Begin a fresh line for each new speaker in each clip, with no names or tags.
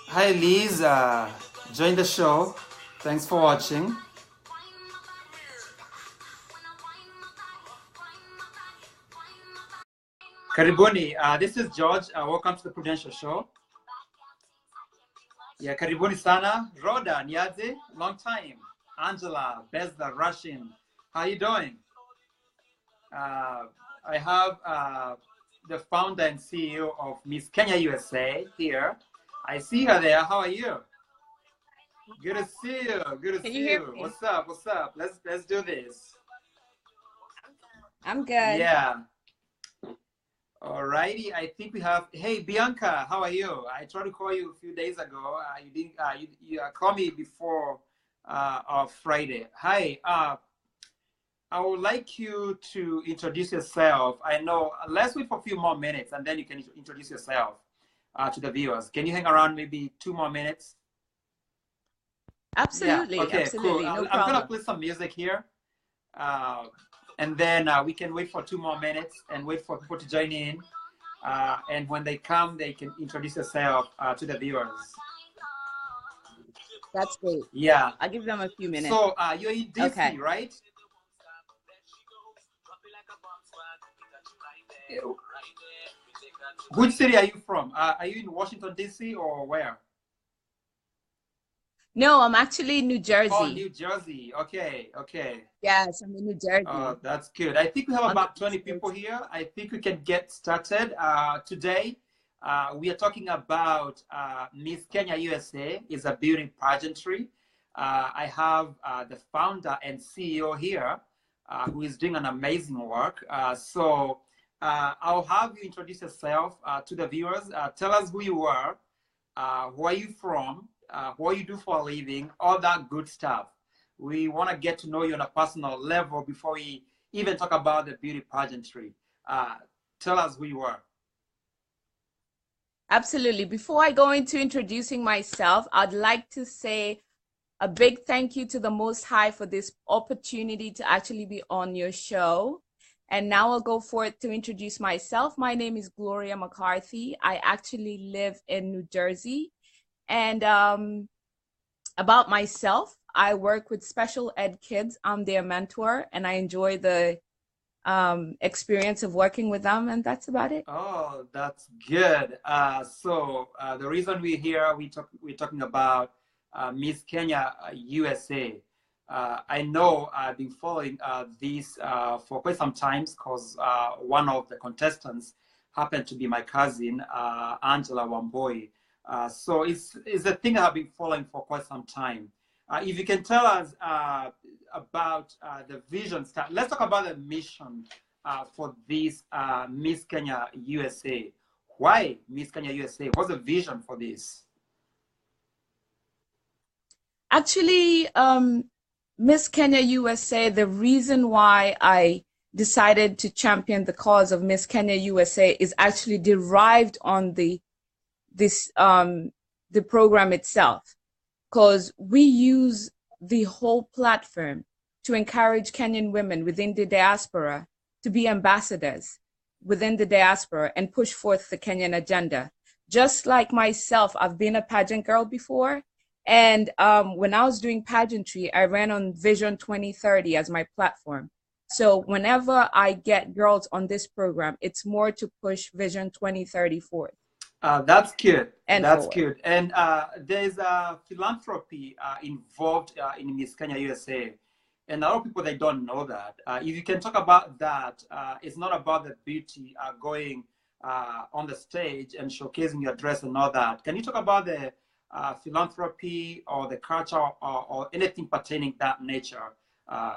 Hi Liz, join the show. Thanks for watching. Karibuni, this is George. Welcome to the Prudential show. Yeah, karibuni sana. Rhoda, Niaze, long time. Angela, Bezda, Russian. How you doing? I have the founder and CEO of Miss Kenya USA here. I see her there. How are you? Good to see you. Good to
Can
see
you hear
you.
me?
What's up? What's up? Let's do this.
I'm good.
Yeah. Alrighty. I think we have. Hey, Bianca, how are you? I tried to call you a few days ago. You didn't. You called me before Friday. Hi. I would like you to introduce yourself. I know. Let's wait for a few more minutes, and then you can introduce yourself to the viewers. Can you hang around maybe 2 more minutes? Yeah.
Absolutely,
Okay. Cool.
absolutely, no
I'm gonna
problem.
play some music here, and then we can wait for 2 more minutes and wait for people to join in. And when they come, they can introduce themselves to the viewers.
That's great.
Yeah.
I'll give them a few minutes.
So you're in DC,
Okay.
right? Which city are you from? Are you in Washington, D.C. or where?
No, I'm actually in New Jersey.
Oh, New Jersey. Okay, okay.
Yes, I'm in New Jersey.
Oh, that's good. I think we have
On
about
the
20
East Coast.
people here. I think we can get started. Today, we are talking about Miss Kenya USA is a beauty pageantry. I have the founder and CEO here who is doing an amazing work. I'll have you introduce yourself to the viewers. Tell us who you are, where you from, what you do for a living, all that good stuff. We want to get to know you on a personal level before we even talk about the beauty pageantry. Tell us who you are.
Absolutely. Before I go into introducing myself, I'd like to say a big thank you to the Most High for this opportunity to actually be on your show. And now I'll go forth to introduce myself. My name is Gloria McCarthy. I actually live in New Jersey. And about myself, I work with special ed kids. I'm their mentor, and I enjoy the experience of working with them, and that's about it.
Oh, that's good. The reason we're here, we're talking about Miss Kenya USA. I know I've been following this for quite some time because one of the contestants happened to be my cousin, Angela Wamboi. It's a thing I've been following for quite some time. If you can tell us about the vision, let's talk about the mission for this Miss Kenya USA. Why Miss Kenya USA? What's the vision for this?
Actually, Miss Kenya USA, the reason why I decided to champion the cause of Miss Kenya USA is actually derived on the program itself, because we use the whole platform to encourage Kenyan women within the diaspora to be ambassadors within the diaspora and push forth the Kenyan agenda. Just like myself, I've been a pageant girl before. And when I was doing pageantry, I ran on Vision 2030 as my platform. So whenever I get girls on this program, it's more to push Vision 2030 forth.
That's good.
And
That's
forward.
good. And there's a philanthropy involved in Miss Kenya USA. And a lot of people, they don't know that. If you can talk about that, it's not about the beauty going on the stage and showcasing your dress and all that. Can you talk about the philanthropy or the culture or anything pertaining that nature,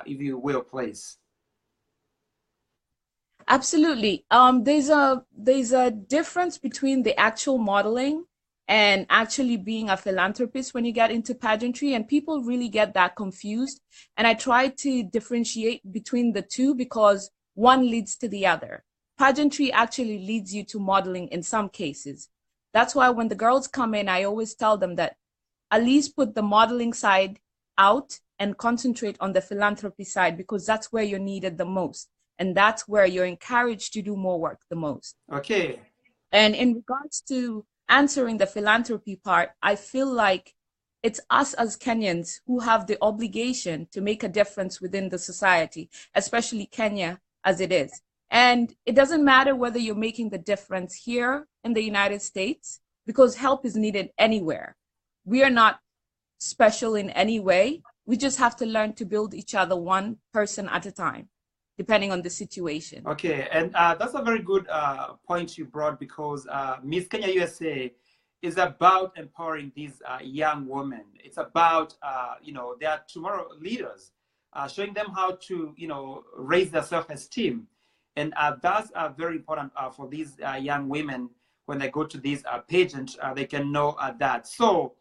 if you will, please?
Absolutely. There's a difference between the actual modeling and actually being a philanthropist when you get into pageantry, and people really get that confused. And I try to differentiate between the two because one leads to the other. Pageantry actually leads you to modeling in some cases. That's why when the girls come in, I always tell them that at least put the modeling side out and concentrate on the philanthropy side, because that's where you're needed the most. And that's where you're encouraged to do more work the most.
Okay.
And in regards to answering the philanthropy part, I feel like it's us as Kenyans who have the obligation to make a difference within the society, especially Kenya as it is. And it doesn't matter whether you're making the difference here in the United States, because help is needed anywhere. We are not special in any way. We just have to learn to build each other one person at a time, depending on the situation.
Okay, and that's a very good point you brought, because Miss Kenya USA is about empowering these young women. It's about, they are tomorrow leaders, showing them how to, raise their self-esteem. And that's very important for these young women. When they go to these pageants, they can know that. So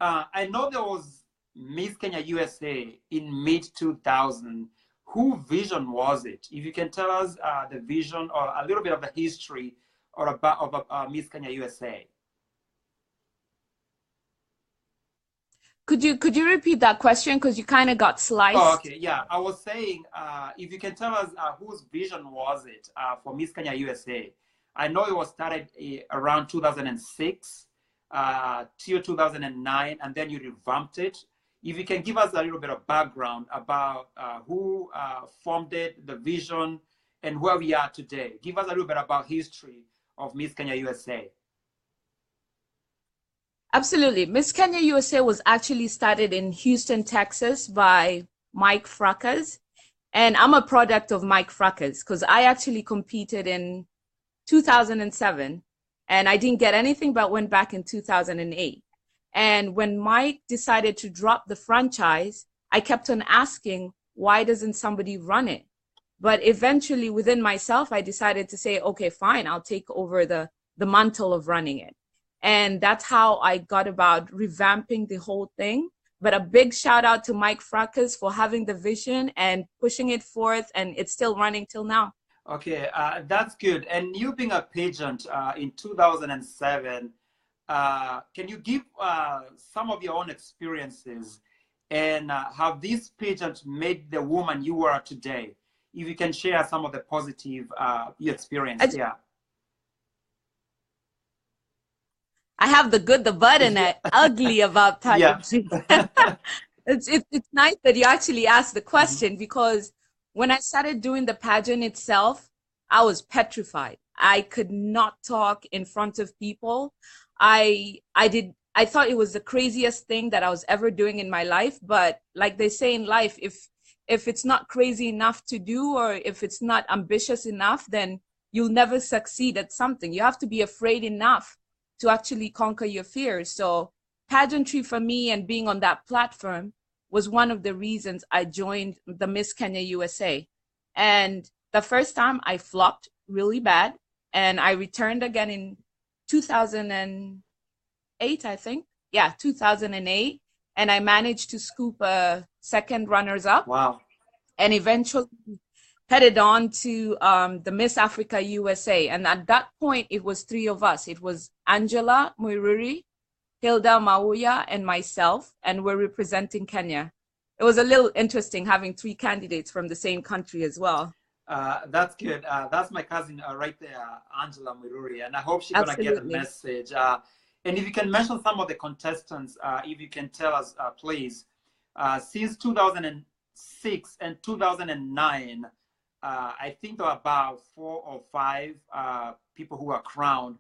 I know there was Miss Kenya USA in mid-2000. Whose vision was it? If you can tell us the vision or a little bit of the history of Miss Kenya USA.
Could you repeat that question, because you kind of got sliced?
Oh, okay, yeah. I was saying, if you can tell us whose vision was it for Miss Kenya USA. I know it was started around 2006 till 2009, and then you revamped it. If you can give us a little bit of background about who formed it, the vision, and where we are today. Give us a little bit about history of Miss Kenya USA.
Absolutely. Miss Kenya USA was actually started in Houston, Texas by Mike Fracas. And I'm a product of Mike Fracas, because I actually competed in 2007 and I didn't get anything, but went back in 2008. And when Mike decided to drop the franchise, I kept on asking, why doesn't somebody run it? But eventually within myself, I decided to say, okay, fine, I'll take over the mantle of running it. And that's how I got about revamping the whole thing. But a big shout out to Mike Fracas for having the vision and pushing it forth, and it's still running till now.
Okay, that's good. And you being a pageant in 2007, can you give some of your own experiences, and have these pageants made the woman you are today? If you can share some of the positive you experienced, yeah.
I have the good, the bad, and the ugly about pageantry.
Yeah.
It's nice that you actually asked the question, because when I started doing the pageant itself, I was petrified. I could not talk in front of people. I thought it was the craziest thing that I was ever doing in my life. But like they say in life, if it's not crazy enough to do, or if it's not ambitious enough, then you'll never succeed at something. You have to be afraid enough to actually conquer your fears. So pageantry for me, and being on that platform, was one of the reasons I joined the Miss Kenya USA. And the first time I flopped really bad, and I returned again in 2008, I think. Yeah, 2008. And I managed to scoop a second runners up.
Wow.
And eventually headed on to the Miss Africa USA. And at that point, it was three of us. It was Angela Muiruri, Hilda Mauya, and myself, and we're representing Kenya. It was a little interesting having three candidates from the same country as well.
That's good. That's my cousin right there, Angela Muiruri, and I hope she's going to get the message. And if you can mention some of the contestants, if you can tell us, please, since 2006 and 2009, I think there are about 4 or 5 people who are crowned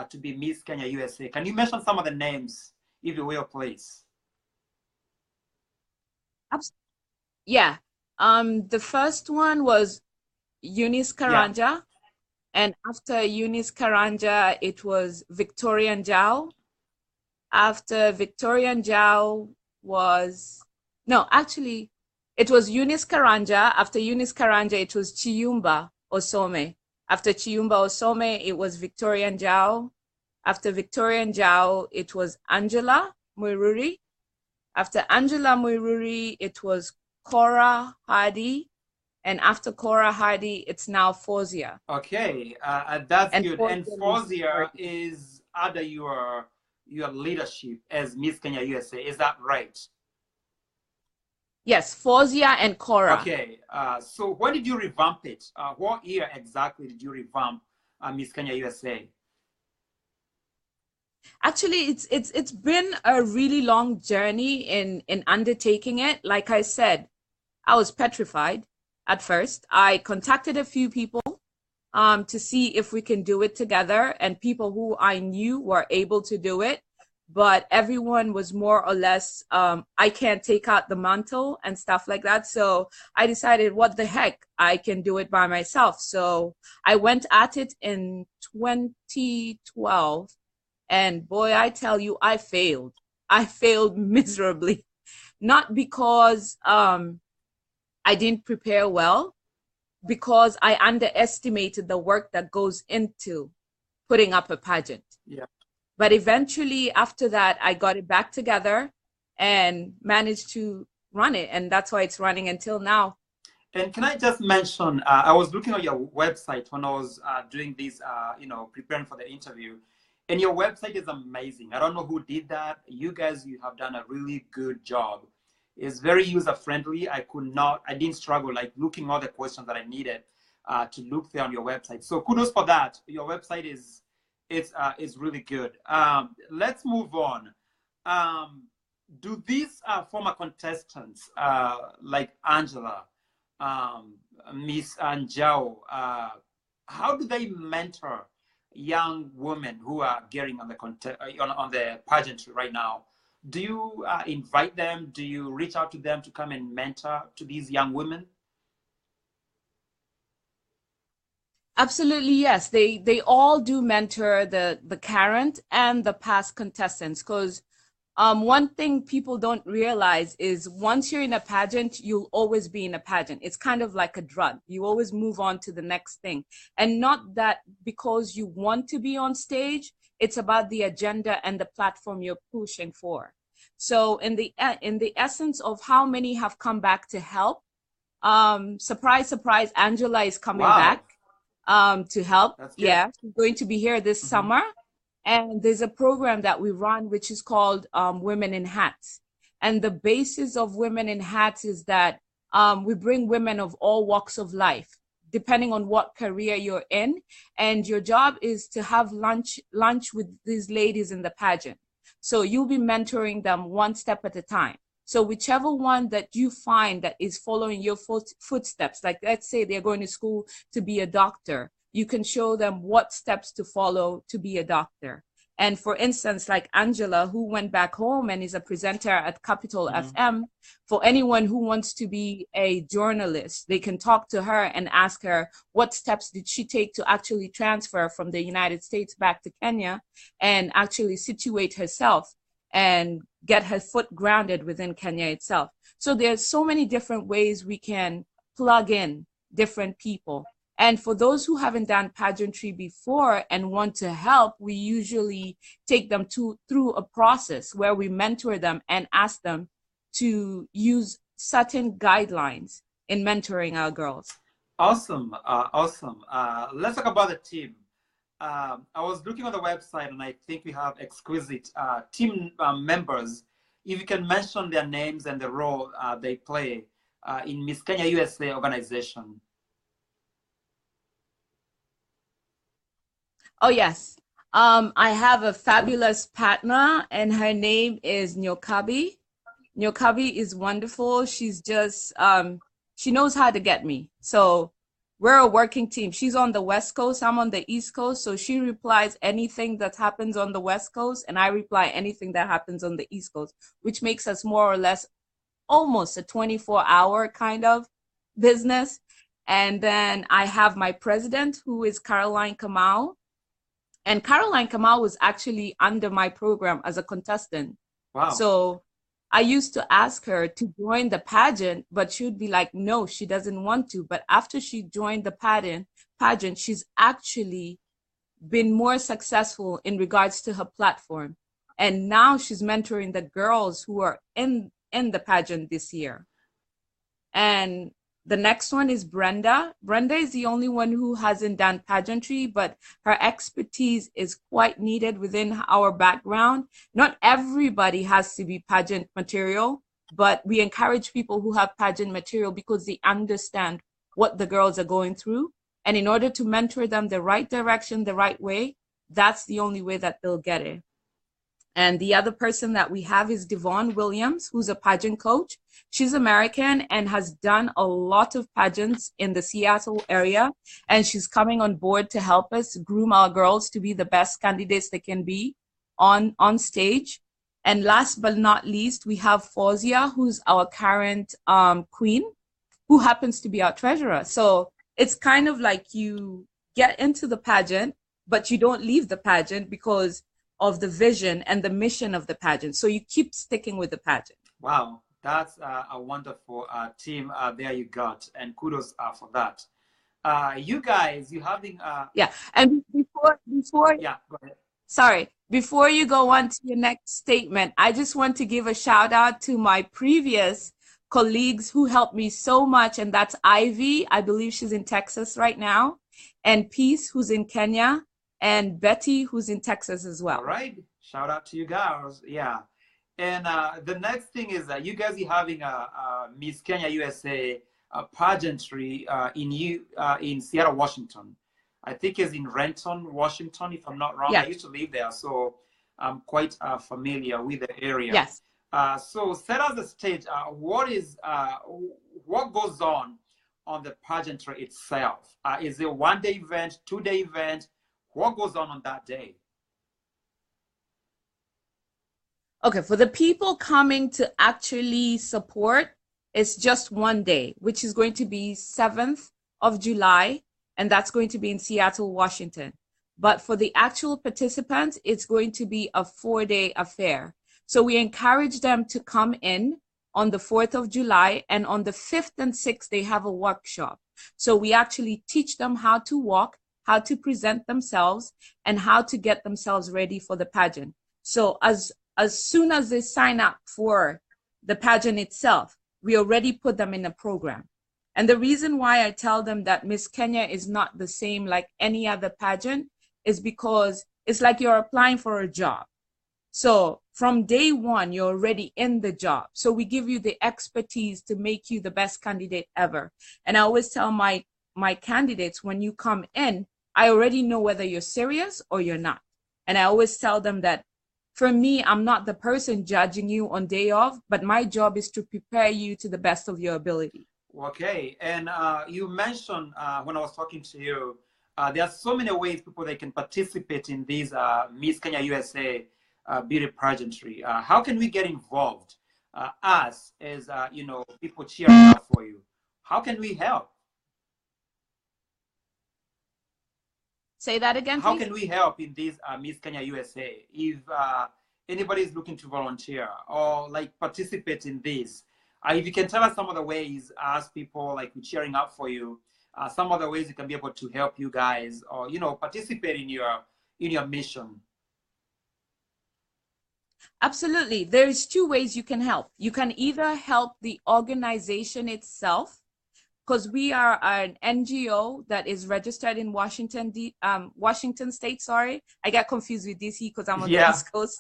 to be Miss Kenya USA. Can you mention some of the names, if you will, please?
Yeah. The first one was Eunice Karanja. Yeah. And after Eunice Karanja, it was Victoria Njau. After Victoria Njau was, no, actually, it was Eunice Karanja. After Eunice Karanja, it was Chiyumba Osome. After Chiyumba Osome, it was Victoria Njau. After Victoria Njau, it was Angela Muiruri. After Angela Muiruri, it was Cora Hardy. And after Cora Hardy, it's now Fozia.
Okay, that's good. And Fozia is under your leadership as Miss Kenya USA. Is that right?
Yes, Fozia and Cora.
Okay, so when did you revamp it? What year exactly did you revamp Miss Kenya USA?
Actually, it's been a really long journey in undertaking it. Like I said, I was petrified at first. I contacted a few people to see if we can do it together, and people who I knew were able to do it. But everyone was more or less, I can't take out the mantle and stuff like that. So I decided, what the heck, I can do it by myself. So I went at it in 2012. And boy, I tell you, I failed. I failed miserably. Not because I didn't prepare well, because I underestimated the work that goes into putting up a pageant.
Yeah.
But eventually, after that, I got it back together and managed to run it. And that's why it's running until now.
And can I just mention, I was looking at your website when I was doing this, preparing for the interview. And your website is amazing. I don't know who did that. You guys, you have done a really good job. It's very user-friendly. I didn't struggle like looking all the questions that I needed to look there on your website. So kudos for that. Your website is really good. Let's move on. Do these former contestants like Angela, Miss Anjao, how do they mentor young women who are getting on the pageantry right now? Do you invite them? Do you reach out to them to come and mentor to these young women?
Absolutely, yes. They all do mentor the current and the past contestants, because one thing people don't realize is once you're in a pageant, you'll always be in a pageant. It's kind of like a drug. You always move on to the next thing. And not that because you want to be on stage, it's about the agenda and the platform you're pushing for. So in the essence of how many have come back to help, surprise, surprise, Angela is coming back to help. Yeah, she's going to be here this summer. And there's a program that we run, which is called Women in Hats. And the basis of Women in Hats is that we bring women of all walks of life, depending on what career you're in. And your job is to have lunch with these ladies in the pageant. So you'll be mentoring them one step at a time. So whichever one that you find that is following your footsteps, like let's say they're going to school to be a doctor, you can show them what steps to follow to be a doctor. And for instance, like Angela, who went back home and is a presenter at Capital FM, for anyone who wants to be a journalist, they can talk to her and ask her what steps did she take to actually transfer from the United States back to Kenya and actually situate herself and get her foot grounded within Kenya itself. So there's so many different ways we can plug in different people. And for those who haven't done pageantry before and want to help, we usually take them through a process where we mentor them and ask them to use certain guidelines in mentoring our girls.
Awesome, awesome. Let's talk about the team. I was looking on the website and I think we have exquisite team members. If you can mention their names and the role they play in Miss Kenya USA organization.
Oh, yes. I have a fabulous partner and her name is Nyokabi. Nyokabi is wonderful. She's just, she knows how to get me. So we're a working team. She's on the West Coast. I'm on the East Coast. So she replies anything that happens on the West Coast and I reply anything that happens on the East Coast, which makes us more or less almost a 24-hour kind of business. And then I have my president, who is Caroline Kamau. And Caroline Kamau was actually under my program as a contestant.
Wow.
So I used to ask her to join the pageant, but she would be like, no, she doesn't want to. But after she joined the pageant, she's actually been more successful in regards to her platform. And now she's mentoring the girls who are in the pageant this year. And the next one is Brenda. Brenda is the only one who hasn't done pageantry, but her expertise is quite needed within our background. Not everybody has to be pageant material, but we encourage people who have pageant material because they understand what the girls are going through. And in order to mentor them the right direction, the right way, that's the only way that they'll get it. And the other person that we have is Devon Williams, who's a pageant coach. She's American and has done a lot of pageants in the Seattle area. And she's coming on board to help us groom our girls to be the best candidates they can be on stage. And last but not least, we have Fawzia, who's our current queen, who happens to be our treasurer. So it's kind of like you get into the pageant, but you don't leave the pageant because of the vision and the mission of the pageant. So you keep sticking with the pageant.
Wow, that's a wonderful team there you got, and kudos for that. You guys, you having
yeah, and before
yeah, go ahead.
Sorry, before you go on to your next statement, I just want to give a shout out to my previous colleagues who helped me so much, and that's Ivy, I believe she's in Texas right now, and Peace, who's in Kenya, and Betty, who's in Texas as well.
All right, shout out to you guys. Yeah, and the next thing is that you guys are having a Miss Kenya USA pageantry in Seattle, Washington. I think it's in Renton, Washington, if I'm not wrong.
Yes.
I used to live there, so I'm quite familiar with the area.
Yes.
So set us the stage. What goes on the pageantry itself? Is it a one-day event, two-day event? What goes on that day?
Okay, for the people coming to actually support, it's just one day, which is going to be 7th of July, and that's going to be in Seattle, Washington. But for the actual participants, it's going to be a 4-day affair. So we encourage them to come in on the 4th of July, and on the 5th and 6th, they have a workshop. So we actually teach them how to walk, how to present themselves, and how to get themselves ready for the pageant. So as soon as they sign up for the pageant itself, we already put them in a program. And the reason why I tell them that Miss Kenya is not the same like any other pageant is because it's like you're applying for a job. So from day one, you're already in the job. So we give you the expertise to make you the best candidate ever. And I always tell my candidates, when you come in, I already know whether you're serious or you're not. And I always tell them that for me, I'm not the person judging you on day off, but my job is to prepare you to the best of your ability.
Okay, and you mentioned when I was talking to you, there are so many ways people they can participate in these Miss Kenya USA beauty pageantry. How can we get involved? Us as people cheering up for you. How can we help?
Say that again, please.
How can we help in this Miss Kenya USA? If anybody is looking to volunteer or like participate in this, if you can tell us some of the ways, ask people like cheering up for you, some of the ways you can be able to help you guys, or participate in your mission.
Absolutely. There's two ways you can help. You can either help the organization itself, because we are an NGO that is registered in Washington State. Sorry, I get confused with DC because I'm on the East Coast.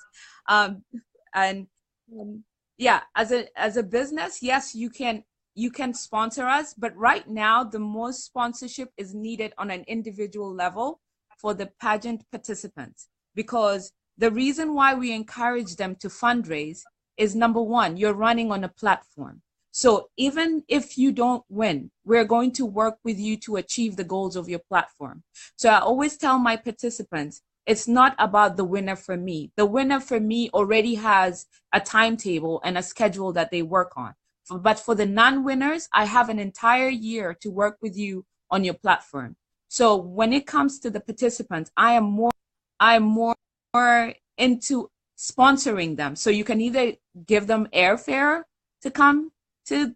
Yeah, as a business, yes, you can sponsor us, but right now the most sponsorship is needed on an individual level for the pageant participants, because the reason why we encourage them to fundraise is, number one, you're running on a platform. So even if you don't win, we're going to work with you to achieve the goals of your platform. So I always tell my participants, it's not about the winner for me. The winner for me already has a timetable and a schedule that they work on. But for the non-winners, I have an entire year to work with you on your platform. So when it comes to the participants, I am more into sponsoring them. So you can either give them airfare to come to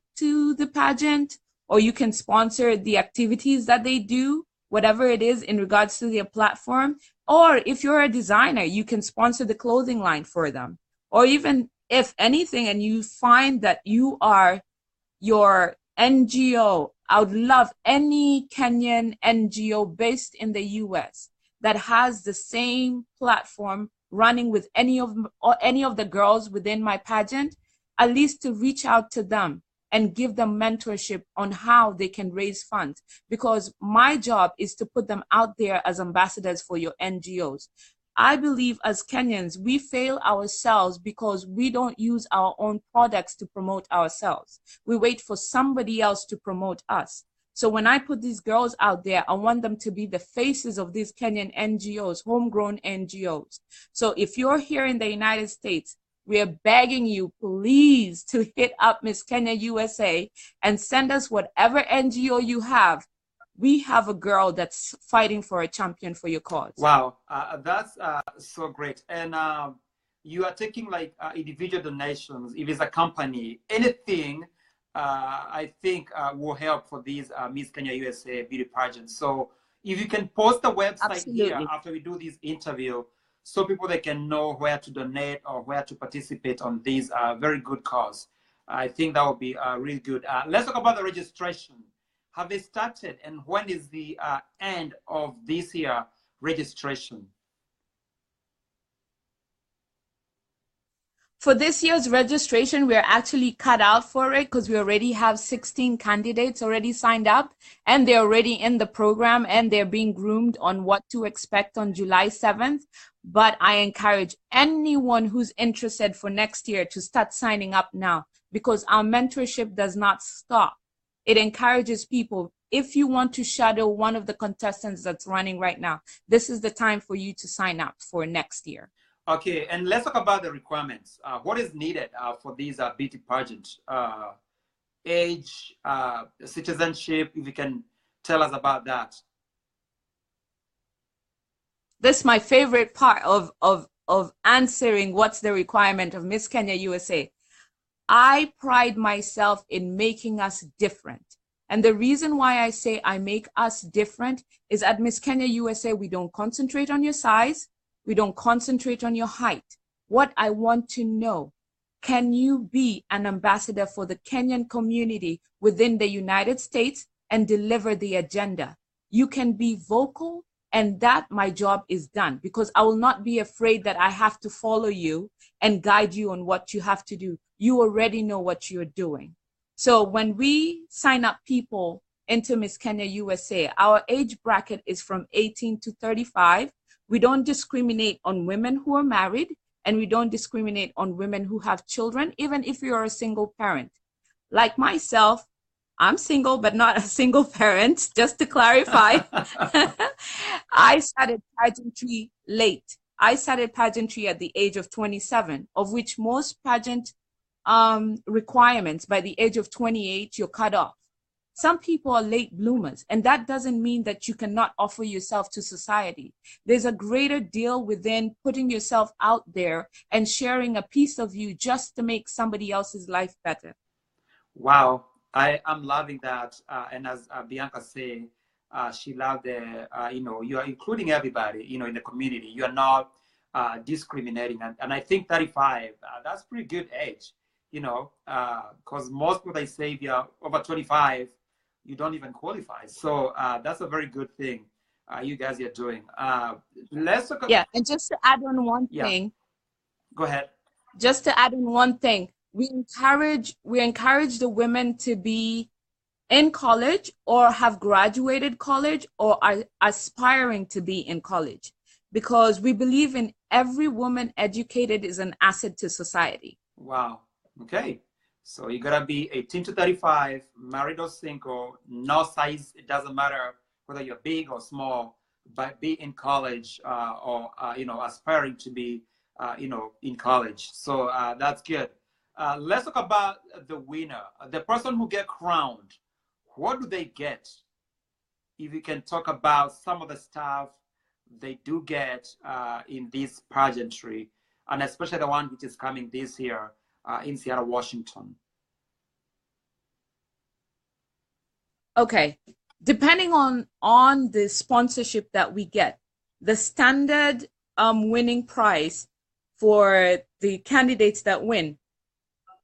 the pageant, or you can sponsor the activities that they do, whatever it is in regards to their platform. Or if you're a designer, you can sponsor the clothing line for them. Or even if anything, and you find that you are your NGO, I would love any Kenyan NGO based in the US that has the same platform running with any of the girls within my pageant, at least to reach out to them and give them mentorship on how they can raise funds. Because my job is to put them out there as ambassadors for your NGOs. I believe as Kenyans, we fail ourselves because we don't use our own products to promote ourselves. We wait for somebody else to promote us. So when I put these girls out there, I want them to be the faces of these Kenyan NGOs, homegrown NGOs. So if you're here in the United States, we are begging you, please, to hit up Miss Kenya USA and send us whatever NGO you have. We have a girl that's fighting for a champion for your cause.
Wow, that's so great. And you are taking like individual donations. If it's a company, anything, I think will help for these Miss Kenya USA beauty pageants. So if you can post the website
Absolutely.
here after we do this interview, so people they can know where to donate or where to participate on these very good cause. I think that would be really good. Let's talk about the registration. Have they started, and when is the end of this year registration?
For this year's registration, we're actually cut out for it because we already have 16 candidates already signed up, and they're already in the program, and they're being groomed on what to expect on July 7th. But I encourage anyone who's interested for next year to start signing up now, because our mentorship does not stop. It encourages people. If you want to shadow one of the contestants that's running right now, this is the time for you to sign up for next year.
Okay, and let's talk about the requirements. What is needed for these beauty pageants? Age, citizenship, if you can tell us about that.
This is my favorite part of answering what's the requirement of Miss Kenya USA. I pride myself in making us different. And the reason why I say I make us different is at Miss Kenya USA, we don't concentrate on your size. We don't concentrate on your height. What I want to know, can you be an ambassador for the Kenyan community within the United States and deliver the agenda? You can be vocal, and that my job is done, because I will not be afraid that I have to follow you and guide you on what you have to do. You already know what you're doing. So when we sign up people into Miss Kenya USA, our age bracket is from 18 to 35. We don't discriminate on women who are married, and we don't discriminate on women who have children, even if you're a single parent. Like myself, I'm single, but not a single parent, just to clarify. I started pageantry late. I started pageantry at the age of 27, of which most pageant requirements, by the age of 28, you're cut off. Some people are late bloomers, and that doesn't mean that you cannot offer yourself to society. There's a greater deal within putting yourself out there and sharing a piece of you just to make somebody else's life better.
Wow, I am loving that. And as Bianca said, she loved the, you are including everybody, in the community. You are not discriminating. And I think 35, that's pretty good age, because most people, they say if you're over 25, you don't even qualify. So that's a very good thing you guys are doing. Let's talk about,
yeah, and just to add on one thing.
Go ahead.
Just to add on one thing, we encourage the women to be in college or have graduated college or are aspiring to be in college, because we believe in every woman educated is an asset to society.
Wow. Okay. So you gotta be 18 to 35, married or single, no size. It doesn't matter whether you're big or small, but be in college or aspiring to be, in college. So that's good. Let's talk about the winner, the person who get crowned. What do they get? If you can talk about some of the stuff they do get in this pageantry, and especially the one which is coming this year in Seattle, Washington.
Okay, depending on the sponsorship that we get, the standard winning prize for the candidates that win,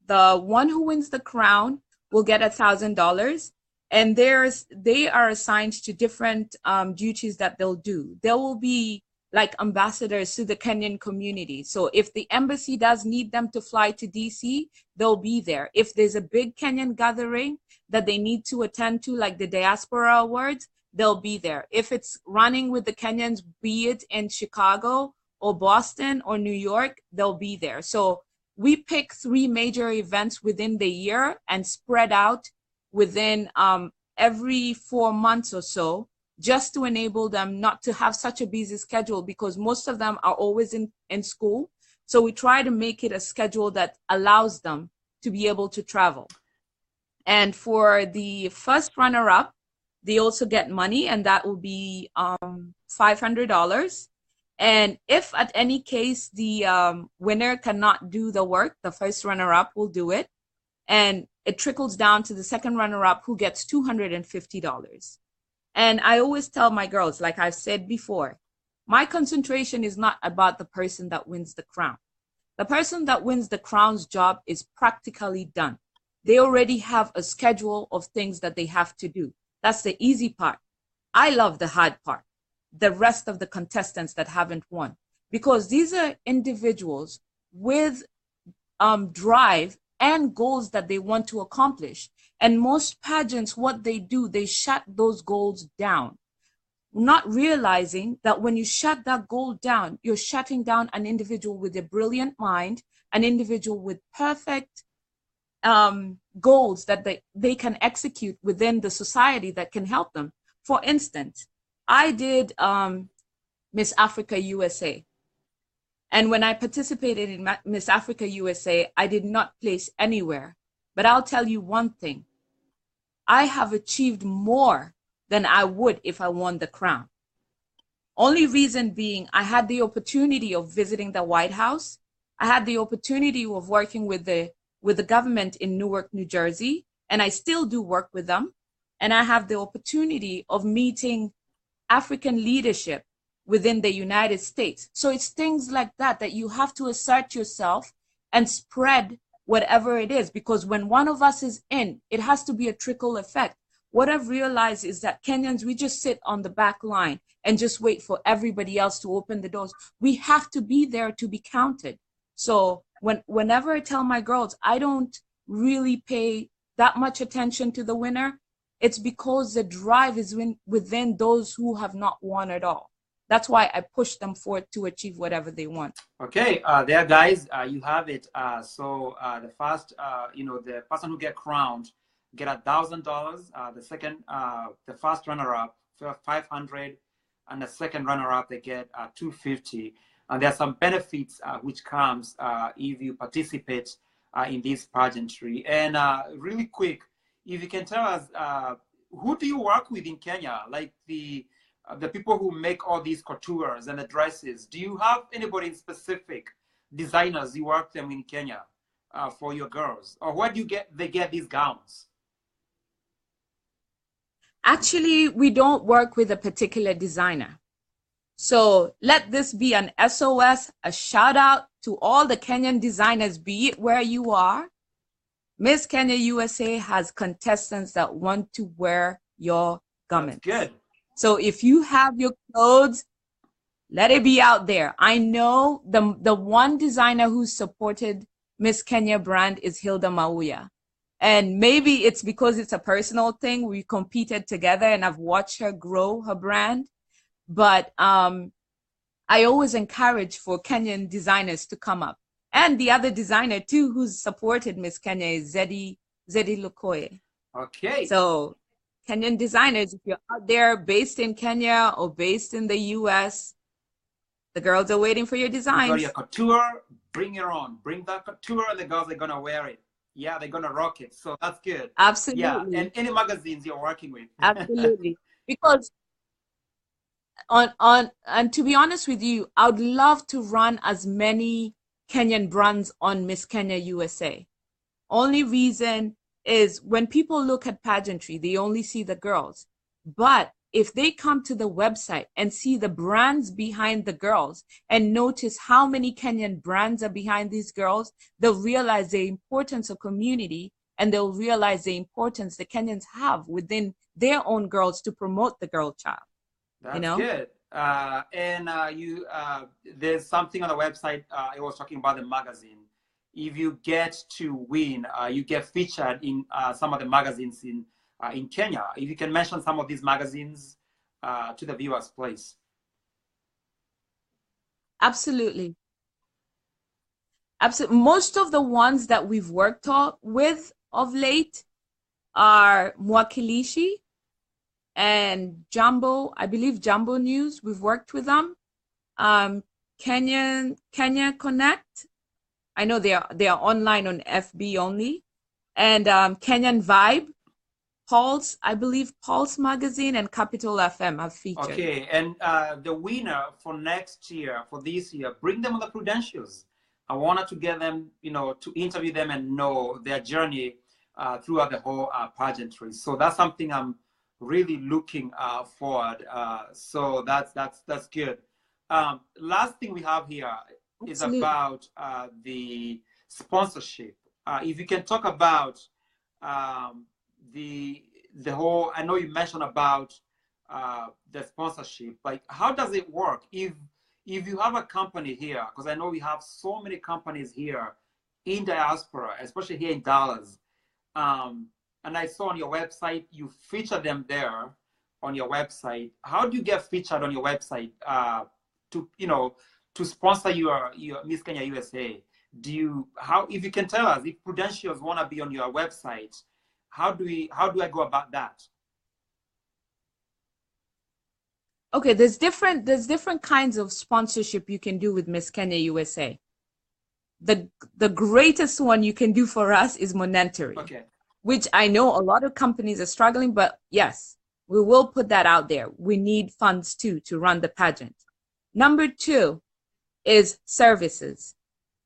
the one who wins the crown will get $1,000, and they are assigned to different duties that they'll do. There will be like ambassadors to the Kenyan community. So if the embassy does need them to fly to DC, they'll be there. If there's a big Kenyan gathering that they need to attend to, like the Diaspora Awards, they'll be there. If it's running with the Kenyans, be it in Chicago or Boston or New York, they'll be there. So we pick 3 major events within the year and spread out within every 4 months or so, just to enable them not to have such a busy schedule, because most of them are always in school. So we try to make it a schedule that allows them to be able to travel. And for the first runner-up, they also get money, and that will be $500. And if at any case the winner cannot do the work, the first runner-up will do it. And it trickles down to the second runner-up, who gets $250. And I always tell my girls, like I've said before, my concentration is not about the person that wins the crown. The person that wins the crown's job is practically done. They already have a schedule of things that they have to do. That's the easy part. I love the hard part, the rest of the contestants that haven't won, because these are individuals with drive and goals that they want to accomplish. And most pageants, what they do, they shut those goals down, not realizing that when you shut that goal down, you're shutting down an individual with a brilliant mind, an individual with perfect goals that they can execute within the society that can help them. For instance, I did Miss Africa USA. And when I participated in Miss Africa USA, I did not place anywhere. But I'll tell you one thing. I have achieved more than I would if I won the crown. Only reason being, I had the opportunity of visiting the White House. I had the opportunity of working with the government in Newark, New Jersey, and I still do work with them. And I have the opportunity of meeting African leadership within the United States. So it's things like that that you have to assert yourself and spread whatever it is, because when one of us is in, it has to be a trickle effect. What I've realized is that Kenyans, we just sit on the back line and just wait for everybody else to open the doors. We have to be there to be counted. So whenever I tell my girls, I don't really pay that much attention to the winner, it's because the drive is within those who have not won at all. That's why I push them forward to achieve whatever they want.
Okay, there, guys, you have it. So the first, the person who get crowned get $1,000. The second, the first runner-up, $500, and the second runner-up they get $250. And there are some benefits which comes if you participate in this pageantry. And really quick, if you can tell us, who do you work with in Kenya? Like the people who make all these coutures and the dresses. Do you have anybody in specific designers you work them in Kenya for your girls? Or where do they get these gowns?
Actually, we don't work with a particular designer. So let this be an SOS, a shout out to all the Kenyan designers, be it where you are. Miss Kenya USA has contestants that want to wear your garments.
That's good.
So if you have your clothes, let it be out there. I know the one designer who supported Miss Kenya brand is Hilda Mauya. And maybe it's because it's a personal thing. We competed together and I've watched her grow her brand. But I always encourage for Kenyan designers to come up. And the other designer too who's supported Miss Kenya is Zedi Lukoye.
Okay.
So Kenyan designers, if you're out there based in Kenya or based in the US, the girls are waiting for your designs.
You got your couture, bring your own. Bring that couture and the girls are gonna wear it. Yeah, they're gonna rock it. So that's good.
Absolutely.
Yeah, and any magazines you're working with.
Absolutely. Because and to be honest with you, I would love to run as many Kenyan brands on Miss Kenya USA. Only reason is when people look at pageantry, they only see the girls. But if they come to the website and see the brands behind the girls and notice how many Kenyan brands are behind these girls, they'll realize the importance of community, and they'll realize the importance the Kenyans have within their own girls to promote the girl child.
That's good. There's something on the website. I was talking about the magazine. If you get to win, you get featured in some of the magazines in Kenya. If you can mention some of these magazines to the viewers, please.
Absolutely. Absolutely. Most of the ones that we've worked with of late are Mwakilishi and Jumbo. I believe Jumbo News. We've worked with them. Kenya Connect. I know they are online on FB only, and Kenyan Vibe, Pulse. I believe Pulse Magazine and Capital FM have featured.
Okay, and the winner for next year, for this year, bring them on the Prudentials. I wanted to get them, to interview them and know their journey throughout the whole pageantry. So that's something I'm really looking forward. So that's good. Last thing we have here is about the sponsorship. If you can talk about the whole, I know you mentioned about the sponsorship. Like, how does it work? If you have a company here, because I know we have so many companies here in diaspora, especially here in Dallas, and I saw on your website you feature them there on your website. How do you get featured on your website to sponsor your Miss Kenya USA? If you can tell us, if Prudentials want to be on your website, how do I go about that?
Okay, there's different kinds of sponsorship you can do with Miss Kenya USA. The greatest one you can do for us is monetary.
Okay.
Which I know a lot of companies are struggling, but yes, we will put that out there. We need funds too to run the pageant. Number 2 is services.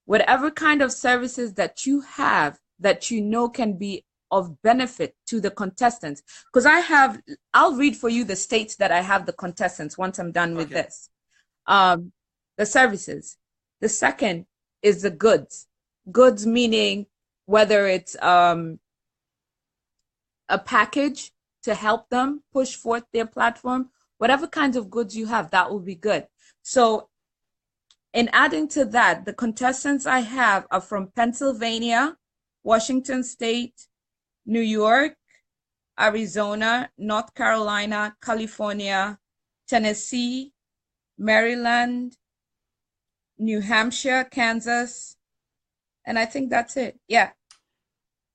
Whatever kind of services that you have that you know can be of benefit to the contestants. Because I'll read for you the states that I have the contestants once I'm done with this. The services. The second is the goods. Goods meaning whether it's a package to help them push forth their platform, whatever kinds of goods you have, that will be good. So in adding to that, the contestants I have are from Pennsylvania, Washington State, New York, Arizona, North Carolina, California, Tennessee, Maryland, New Hampshire, Kansas, and I think that's it. Yeah.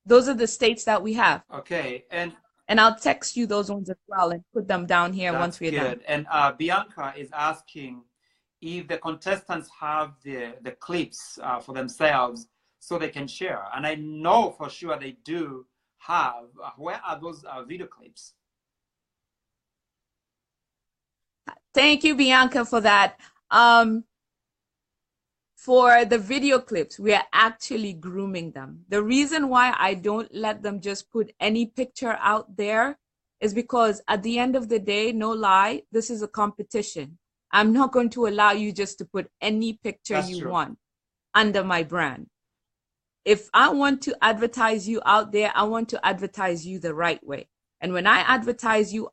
Those are the states that we have.
Okay. And
I'll text you those ones as well and put them down here once we're done.
And Bianca is asking if the contestants have the clips for themselves so they can share. And I know for sure they do have. Where are those video clips?
Thank you, Bianca, for that. For the video clips, we are actually grooming them. The reason why I don't let them just put any picture out there is because at the end of the day, no lie, this is a competition. I'm not going to allow you just to put any picture you want under my brand. If I want to advertise you out there, I want to advertise you the right way. And when I advertise you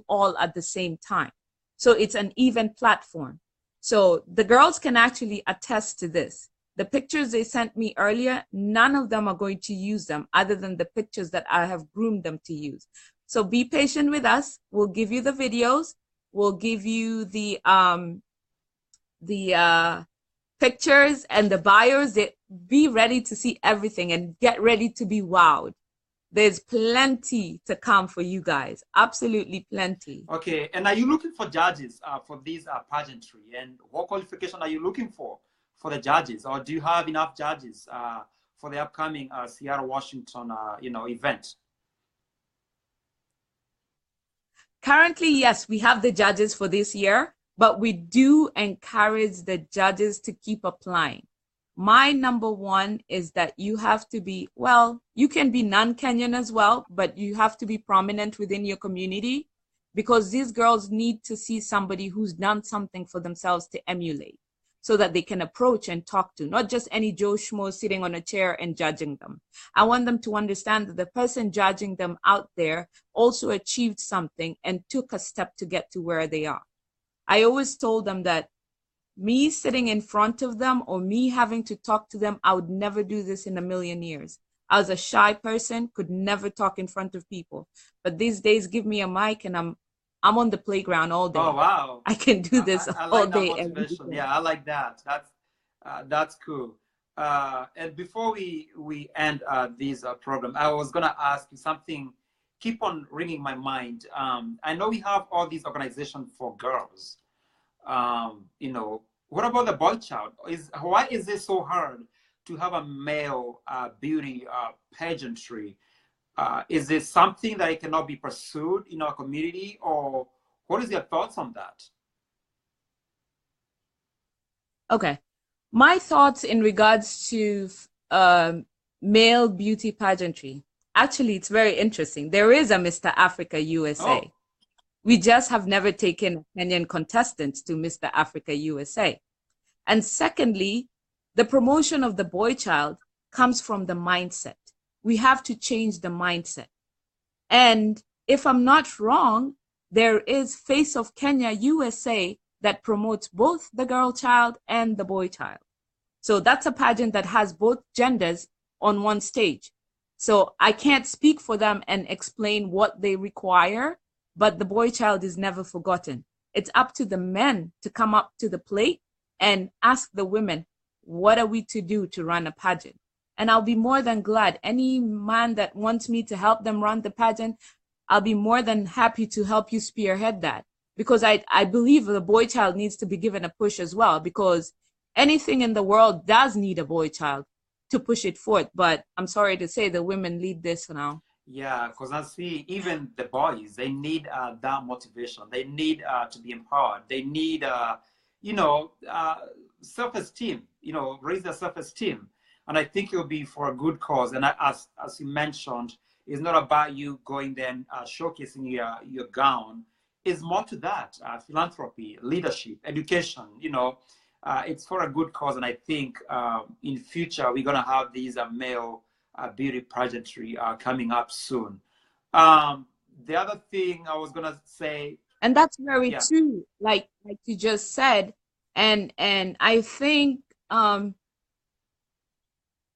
all at the same time. So it's an even platform. So the girls can actually attest to this. The pictures they sent me earlier, none of them are going to use them other than the pictures that I have groomed them to use. So be patient with us. We'll give you the videos. We'll give you the pictures and the bios. Be ready to see everything and get ready to be wowed. There's plenty to come for you guys. Absolutely plenty.
Okay. And are you looking for judges for this pageantry? And what qualification are you looking for the judges? Or do you have enough judges for the upcoming Seattle, Washington, event?
Currently, yes, we have the judges for this year, but we do encourage the judges to keep applying. My number 1 is that you have to be, well, you can be non-Kenyan as well, but you have to be prominent within your community because these girls need to see somebody who's done something for themselves to emulate so that they can approach and talk to, not just any Joe Schmo sitting on a chair and judging them. I want them to understand that the person judging them out there also achieved something and took a step to get to where they are. I always told them that me sitting in front of them or me having to talk to them, I would never do this in a million years. I was a shy person, could never talk in front of people. But these days, give me a mic and I'm on the playground all
Oh,
day.
wow.
I can do this
I
all
like that
day, every
motivation.
day.
Yeah, I like that. That's cool. And before we end this program, I was gonna ask you something. Keep on ringing my mind. I know we have all these organizations for girls. You know, what about the boy child? Why is it so hard to have a male beauty pageantry? Is it something that it cannot be pursued in our community, or what is your thoughts on that?
Okay. My thoughts in regards to male beauty pageantry. Actually, it's very interesting. There is a Mr. Africa
Oh,
USA. We just have never taken Kenyan contestants to Mr. Africa USA. And secondly, the promotion of the boy child comes from the mindset. We have to change the mindset. And if I'm not wrong, there is Face of Kenya USA that promotes both the girl child and the boy child. So that's a pageant that has both genders on one stage. So I can't speak for them and explain what they require, but the boy child is never forgotten. It's up to the men to come up to the plate and ask the women, what are we to do to run a pageant? And I'll be more than glad. Any man that wants me to help them run the pageant, I'll be more than happy to help you spearhead that. Because I believe the boy child needs to be given a push as well, because anything in the world does need a boy child to push it forth. But I'm sorry to say the women lead this now.
yeah, because I see even the boys, they need that motivation. They need to be empowered. They need, you know, self-esteem, you know, raise their self-esteem. And I think it'll be for a good cause. And as you mentioned, it's not about you going then showcasing your gown. It's more to that, philanthropy, leadership, education, you know, it's for a good cause. And I think in future, we're going to have these male beauty pageantry coming up soon. The other thing I was gonna say,
And that's very
yeah,
true, like you just said. And I think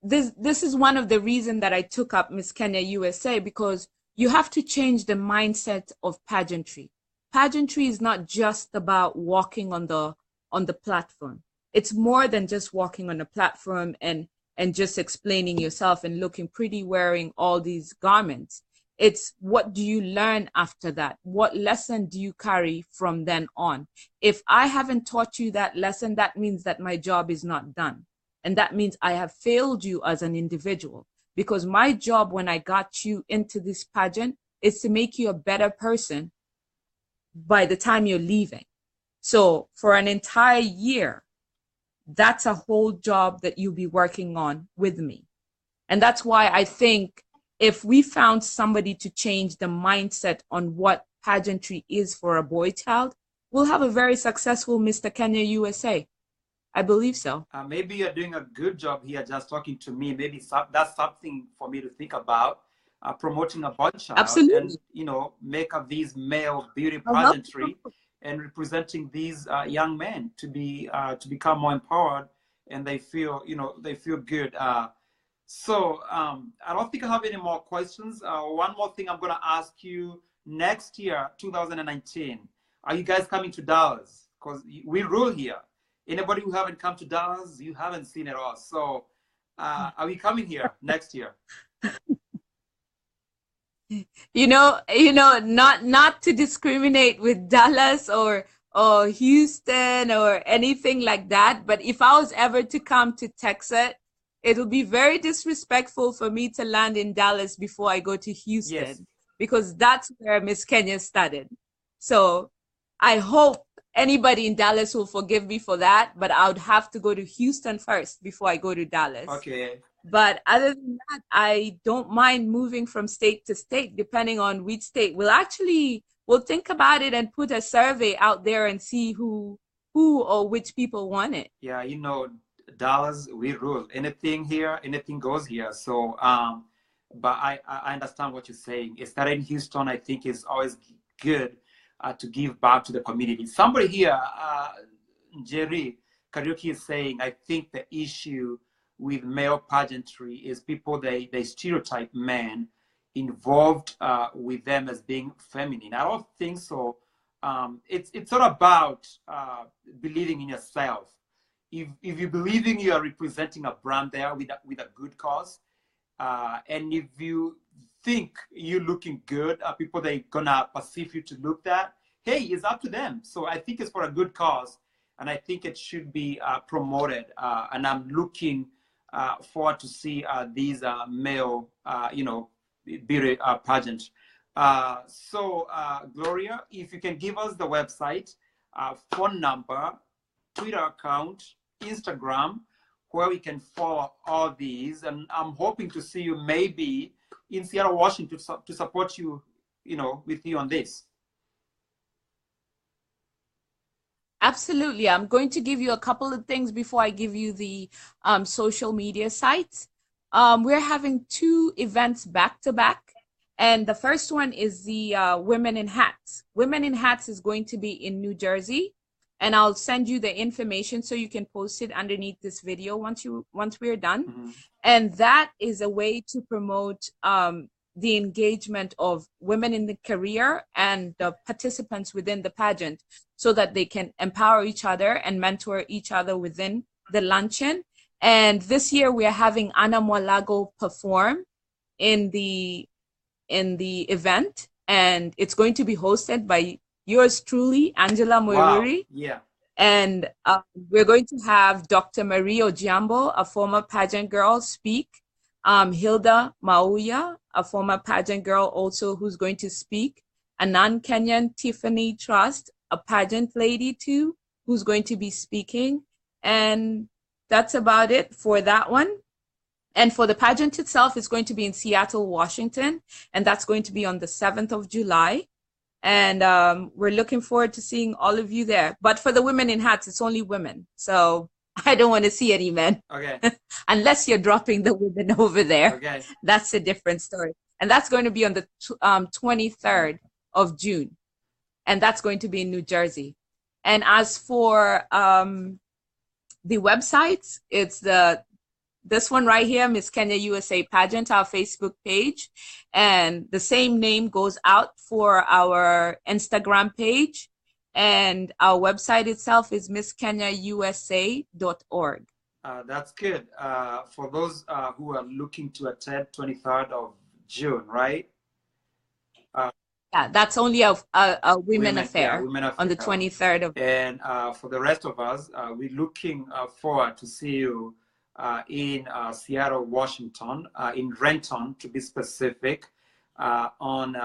this is one of the reasons that I took up Miss Kenya USA, because you have to change the mindset of pageantry. Pageantry is not just about walking on the platform. It's more than just walking on a platform and just explaining yourself and looking pretty wearing all these garments. It's what do you learn after that? What lesson do you carry from then on? If I haven't taught you that lesson, that means that my job is not done. And that means I have failed you as an individual, because my job when I got you into this pageant is to make you a better person by the time you're leaving. So for an entire year, that's a whole job that you'll be working on with me. And that's why I think if we found somebody to change the mindset on what pageantry is for a boy child, we'll have a very successful Mr. Kenya USA. I believe so.
maybe you're doing a good job here just talking to me. Maybe that's something for me to think about, promoting a boy child and,
Absolutely.
you know, make of these male beauty
I'll help
pageantry and representing these young men to become more empowered, and they feel, you know, they feel good. So I don't think I have any more questions. One more thing I'm going to ask you: next year, 2019, are you guys coming to Dallas? Because we rule here. Anybody who haven't come to Dallas, you haven't seen it all. So are we coming here next year?
Not to discriminate with Dallas or Houston or anything like that, but if I was ever to come to Texas, it would be very disrespectful for me to land in Dallas before I go to
Yes.
Houston, because that's where Miss Kenya started. So I hope anybody in Dallas will forgive me for that, but I would have to go to Houston first before I go to Dallas.
Okay.
But other than that, I don't mind moving from state to state, depending on which state. We'll think about it and put a survey out there and see who or which people want it.
Yeah, you know, Dallas, we rule. Anything here, anything goes here. So, but I understand what you're saying. It started in Houston. I think it's always good to give back to the community. Somebody here, Jerry Karaoke, is saying, I think the issue with male pageantry is people, they stereotype men involved with them as being feminine. I don't think so. it's all about believing in yourself. If you believing you are representing a brand there with a good cause, and if you think you're looking good, people that are gonna perceive you to look that, hey, it's up to them. So I think it's for a good cause, and I think it should be promoted. And I'm looking forward to see these male, beauty pageant. So Gloria, if you can give us the website, phone number, Twitter account, Instagram, where we can follow all these. And I'm hoping to see you maybe in Seattle, Washington, to support you, with you on this.
Absolutely. I'm going to give you a couple of things before I give you the social media sites. We're having 2 events back to back. And the first one is the Women in Hats. Women in Hats is going to be in New Jersey. And I'll send you the information so you can post it underneath this video once we're done. Mm-hmm. And that is a way to promote the engagement of women in the career and the participants within the pageant, so that they can empower each other and mentor each other within the luncheon. And this year we are having Ana Mwalago perform in the event, and it's going to be hosted by yours truly, Angela Moiruri.
Wow. Yeah.
And we're going to have Dr. Marie Ojiambo, a former pageant girl, speak. Hilda Mauya, a former pageant girl also, who's going to speak. A non-Kenyan Tiffany Trust, a pageant lady too, who's going to be speaking. And that's about it for that one. And for the pageant itself, it's going to be in Seattle, Washington, and that's going to be on the 7th of July. And we're looking forward to seeing all of you there. But for the Women in Hats, it's only women. So I don't want to see any men.
Okay.
Unless you're dropping the women over there.
Okay.
That's a different story. And that's going to be on the 23rd of June. And that's going to be in New Jersey. And as for the websites, it's this one right here, Miss Kenya USA Pageant, our Facebook page. And the same name goes out for our Instagram page. And our website itself is misskenyausa.org.
That's good. For those who are looking to attend 23rd of June, right?
Yeah, that's only a women affair, women affair on the 23rd of.
And for the rest of us, we're looking forward to see you in Seattle, Washington, in Renton, to be specific, on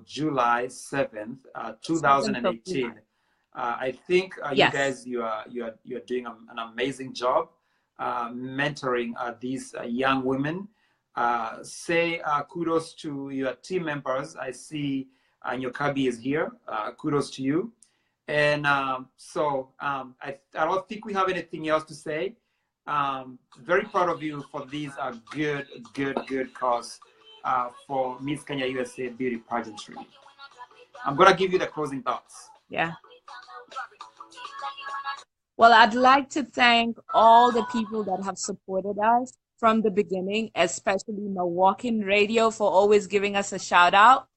July 7th, 2018. I think
yes.
You guys, you are doing an amazing job mentoring these young women. Say kudos to your team members. I see Nyokabi is here. Kudos to you. And so I don't think we have anything else to say. Very proud of you for these good cause for Miss Kenya USA Beauty Pageantry. I'm gonna give you the closing thoughts.
Yeah. Well, I'd like to thank all the people that have supported us from the beginning, especially Milwaukee Radio for always giving us a shout out.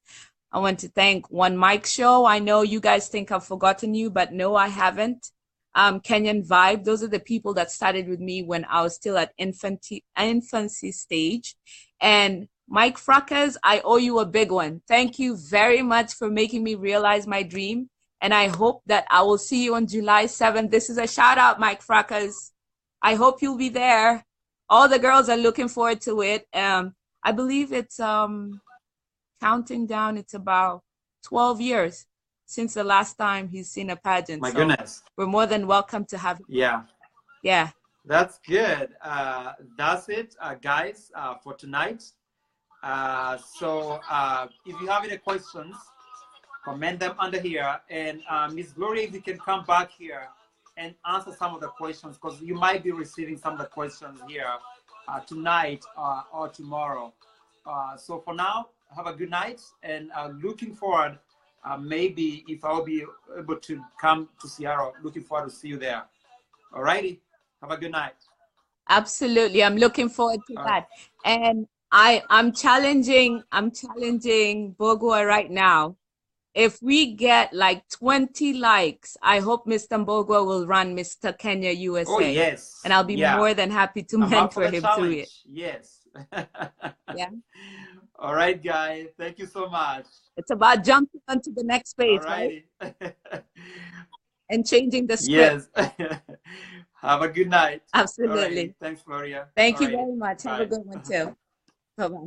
I want to thank One Mic Show. I know you guys think I've forgotten you, but no, I haven't. Kenyan Vibe, those are the people that started with me when I was still at infancy stage. And Mike Frackers, I owe you a big one. Thank you very much for making me realize my dream. And I hope that I will see you on July 7th. This is a shout out, Mike Frackers. I hope you'll be there. All the girls are looking forward to it. I believe it's counting down. It's about 12 years since the last time he's seen a pageant.
My goodness.
We're more than welcome to have him.
Yeah.
Yeah.
That's good. That's it, guys, for tonight. So if you have any questions, comment them under here. And Miss Gloria, if you can come back here and answer some of the questions, because you might be receiving some of the questions here tonight or tomorrow. So for now, have a good night, and looking forward, maybe if I'll be able to come to Seattle, looking forward to see you there. All righty. Have a good night.
Absolutely. I'm looking forward to that. And I'm challenging Bogua right now if we get like 20 likes, I hope Mr. Mbogwa will run Mr. Kenya USA.
Oh, yes.
And I'll be
Yeah.
more than happy to
I'm up for
mentor
the
him
challenge.
through it.
Yes.
Yeah.
All right, guys. Thank you so much.
It's about jumping onto the next phase,
All
right?
right?
And changing the script.
Yes. Have a good night.
Absolutely.
All right. Thanks, Gloria.
Thank
All
you
right.
very much. Have a
Bye.
good one too. Bye-bye.